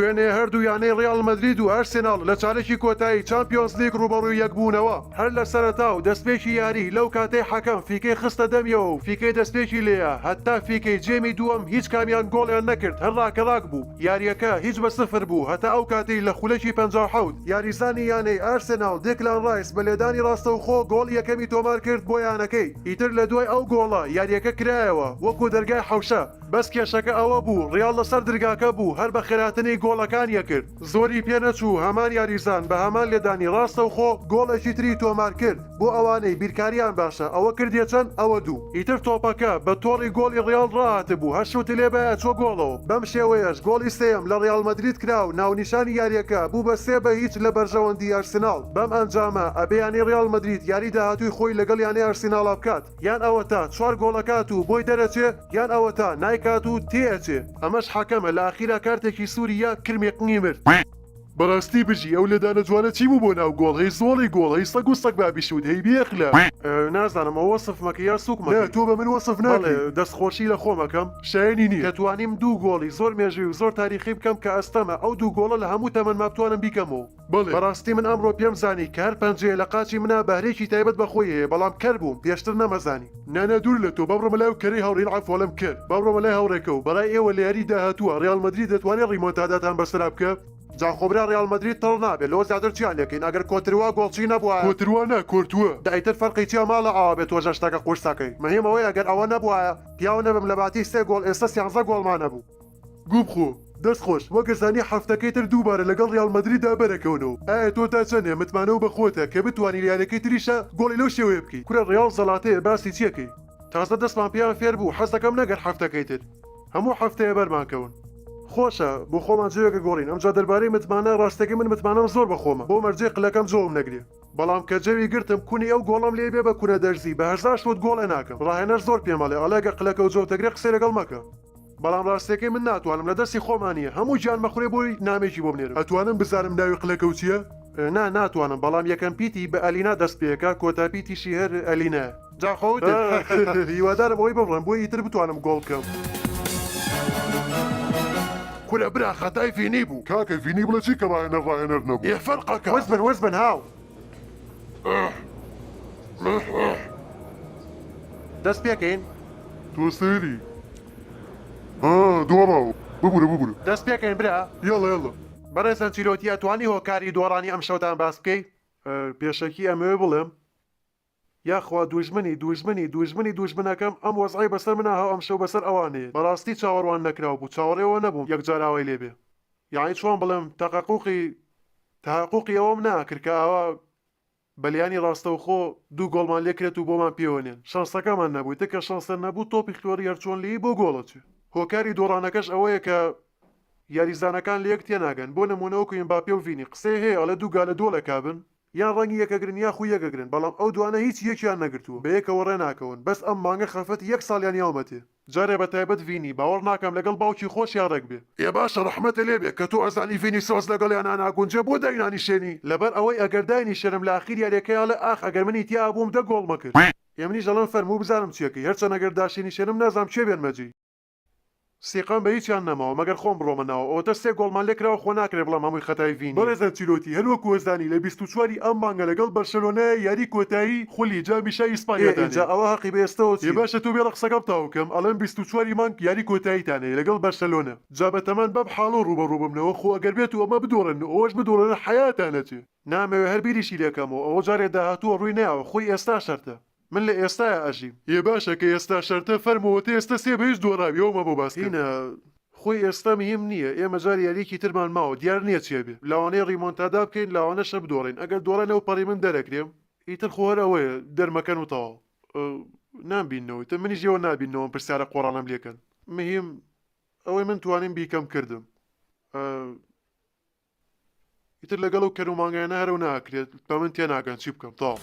وێنێ هەردوو یانەی ڕیال مەدرید و ئەرسێناڵ لە چارەکی کۆتایی چامپیۆنز لیگ ڕوبەڕووی یەکبوونەوە هەر لە سەرەتا و دەستپێکی یاری لەو کاتەی حەکەم فیکەی خستە دەمیەوە و فیکەی دەستپێکی لێیە هەتا فیکەی جێمی دووەم هیچ کامیان گۆڵیان نەکرد هەر ڕاکەڕاک بوو یاریەکە هیچ بە سفر بوو هەتا ئەو کاتەی لە خولەکی 57 یاریزانی یانەی ئەرسێناڵ دێکلان ڕایس بە لێدانی ڕاستەوخۆ گۆڵ یەکەمی تۆمار کرد بۆ یانەکەی ئیتر لە دوای ئەو گۆڵە یاریەکە کرایەوە وەکو دەرگای حەوشە بەس کێشەکە ئەوە بوو ڕیال لەسەر درگاکە بوو هەر بە خێراتنی گۆڵەکان یەکرد زۆری پێنەچوو هەمان یاریزان بە هەمان لێدانی ڕاستەوخۆ گۆڵێکی تری تۆمار کرد بۆ ئەوانەی بیرکاریان باشە ئەوە کردێ چەند ئەوە دوو ئیتر تۆپەکە بە تۆڕی گۆڵی ڕیال ڕاهاتە بوو هەشوت لێبەیە چۆ گۆڵەوە بەم شێوەیەش گۆڵی سێم لە ڕیال مەدرید کرا و ناونیشانی یاریەکە بوو بە 3-0 لە بەرژەوەندی ئەرسناڵ بەم ئەنجامە ئەبێیانی ڕیال مەدرید یاری داهاتووی خۆی لەگەڵ یانەی ئەرسناڵا بکات یان ئەوە تا 4 گۆڵەکات و بۆی دەرەچێ یان ئەوە تا نایکات و تێئەچێ ئەمەش حەکەمە لە ئاخیرا کارتێکی سووریا کرمێقنی مرد بەڕاستی بژی ئەو لەدانە جوانە چی بوو بۆ ناو گۆڵ هەی زۆڵی گۆڵ هەی سەگ و سەگ بابی شود هەی بێخلە نازانم ئەوە وەسفمەکە یا سووکمە تۆ بە من وەسف ناڵێ دەستخۆشی لە خۆمەکەم شایانی نییە دەتوانیم دوو گۆڵی زۆر مێژوی و زۆر تاریخی بکەم کە ئەستەمە ئەو دوو گۆڵە لە هەموو تەمەن بتوانم بیکەمەوە بەڕاستی من ئەمڕۆ پێم زانی کە هەر پەنجەیە لە قاچی منە بەهرێکی تایبەت بەخۆی هەیە بەڵام کەر بووم پێشتر نەمەزانی نانە دوور لە تۆ بەڕۆ مەلای و کەرەی هەوڕین عەفوەڵەم کرد بەڕۆ مەلای هەوڕێکە و بەڵای ئێوە لە یاری داهاتووە ڕیال مەدرید دەتوانێت ڕیمۆنتاداتان بەسەرا بکە جاخۆبرا ڕیال مەدرید تەڵ نابێت لۆ زیاتر چیان لەکەین ئەگەر کۆتروا گۆڵچی نەبووە کۆتروانە کۆرتووە دایتر فەرقی چیا ماڵە ئاوا بێت تۆ ژەشتەکە قورسەکەی مەهمەوەی ئەگەر ئەوە نەبووە پیاو نەبم لە باتی 3 گۆڵ ئێستا 13 گۆڵمان نەبوو گوب خۆ دەست خۆش وەگەزانی هەفتەکەی تر دووبارە لەگەڵ ڕیال مەدریددا بەرەکەونەوە ئایا تۆ تا چەندێ متمانە و بەخۆتە کە بتوانانی یانەکەی تریشە گۆڵی لەو شێوەیە بکەیت کورە ڕیال زەڵاتەیە باسی چیەکەی تازە دەستمان پیان فێر بوو حەز دەکەم نەگەر هەفتەکەی تر هەموو هەفتەیە بەرمانکەون خۆشە بۆ خۆمان جێگە گۆڕین ئەمجا دەربارەی متمانە ڕاستەکەی من متمانەم زۆر بەخۆمە بۆ مەرجێ قلەکەم جۆم نەگرێ بەڵام کە جەوی گرتم کونی ئەو گۆڵم لێ بێ بە کورە دەرزی بە 1000 شوت گۆڵێ ناکەم ڕاهێنەر زۆر پێمەڵێ ئەڵێگە قلەکە و جۆتەگرێ قسەی لەگەڵ مەکە بەڵام ڕاستەکەی من ناتوانم لە دەستی خۆمانیە هەموو گیان مەخورێ بۆی نامێکی بۆ بنێرم ئەتوانم بزانم ناوی قلەکە و چییە؟ ناتوانم بەڵام یەکەم پیتی بە ئەلینا دەست پێەکە کۆتاپیتیشی هەر ئەلینە جاخەوت هیوادارم ئەوەی ببڕم بۆی ئیتر بتوانم گۆڵ بکەم کورە برا خەتای فینی بوو کاکە فینی بڵە چی کەماهێنەر ڕاهێنەر نەبوو یە فەرقەکە وەزبن هاو دەست پێکەین تۆ سەیری دووەڕاو ببوورە دەست پێکەین برا یاڵە بەڕێزان چیرۆتی ئەتوانی هۆکاری دۆڕانی ئەم شەوتان باس بکەیت پێشەکی ئەمەوێ بڵێم یاخوا دوژمنەکەم ئەم وەزعی بەسەر منە هاو ئەم شەو بەسەر ئەوانەیە بەڕاستی چاوەڕوان نەکراو بوو چاوەڕێەوە نەبووم یەکجاراوەی لێبێ یعنی چۆن بڵێم تەحقوقی ئەوەم ناکرد کە ئاوا بەلیانی ڕاستەوخۆ دوو گۆڵمان لێکرێت و بۆمان پێوەنێن شانسەکەمان نەبووی تکە شانسە نەبوو تۆپی خۆری هەرچۆن لی بۆ گۆڵەچێ هۆکاری دۆڕانەکەش ئەوەیە کە یاریزانەکان لە یەک تێناگەن بۆ نمونەوەکو ئێمباپێ و ڤینی قسەی هەیە ئەڵە دوو گالە دۆڵە کابن یان ڕەنگی یەکەگرن یا خو یەکەگرن بەڵام ئەو دوانە هیچ یەکیان نەگرتووە بە یەکەوە ڕێناکەون بەس ئەم مانگە خەفەت 1 ساڵیان یاومەتێ جارێ بە تایبەت ڤینی باوەڕ ناکەم لەگەڵ باوکی خۆشیان ڕێک بێ ێ باشە ڕەحمەتە لێبێ کە تۆ ئەزانی ڤینی سۆز لەگەڵیان ناگونجێ بۆ داینانی شێنی لەبەر ئەوەی ئەگەر داینی شەرم لە ئاخیر یاریەکەیان لە ئاخ ئەگەر منی تیا بووم دە گۆڵ مەکرد ئێمنی ژەڵم فەرموو بزانم چیەکەی هەرچەند ئەگەر داشێنی شێنم نازام چێ بێنمەجێ سیقام بە هیچیان نەماوە مەگەر خۆم بڕۆمەناوە ئەوتە 3 گۆڵمان لێکراوە خۆ ناکرێ بڵام هەمووی خەتای ڤینی بەڕێزان چیرۆتی هەروەکو وەزانی لە 24 ئەم مانگە لەگەڵ بەرشەلۆنای یاری کۆتایی خولی جامی شای ئیسپانیاتان جا ئەوە حەقی بەێستەوە چی باشە تۆ بێڵە قسەکەم تاوکەم ئەڵێم 24 مانگ یاری کۆتاییتانەیە لەگەڵ بەرشەلۆنە جا بەتەمان بەم حاڵۆ ڕوبەڕوو بمنەوە خۆ ئەگەر بێت و ئەمە بدۆڕن ئەوەش بدۆڕنە حەیاتانەچێ نامەوێ هەر بیریشی لێکەمەوە ئەوە جارێ داهاتووە ڕووی نەیاوە خۆی ئێستا شەرتە من لە ئێستاە ئەژیم ێ باشە کە ئێستا شەرتە فەرمەوە ئێستا سێ بەهیچ دۆڕاویەوەمە بۆ باسکینە خۆی ئێستا مهم نییە ئێمە جار یاریکی ترمان ماوە دیار نییە چێ بێ لاوانەی ڕیمۆنتادا بکەین لاوانەشە بدۆڕین ئەگەر دۆڕە لەو پەڕی من دەرەکرێم ئیتر خۆ هەر ئەوەیە دەرمەکەن و تەواو نامبینەوەی تە منیش ئێوە نابینەوە پرسیارە قۆڕانەم لێکەن مهم ئەوەی من توانیم بیکەم کردم ئیتر لەگەڵ و کەرومانگەیانە هەرو ناکرێت بە من تێناگەن چی بکەم تاو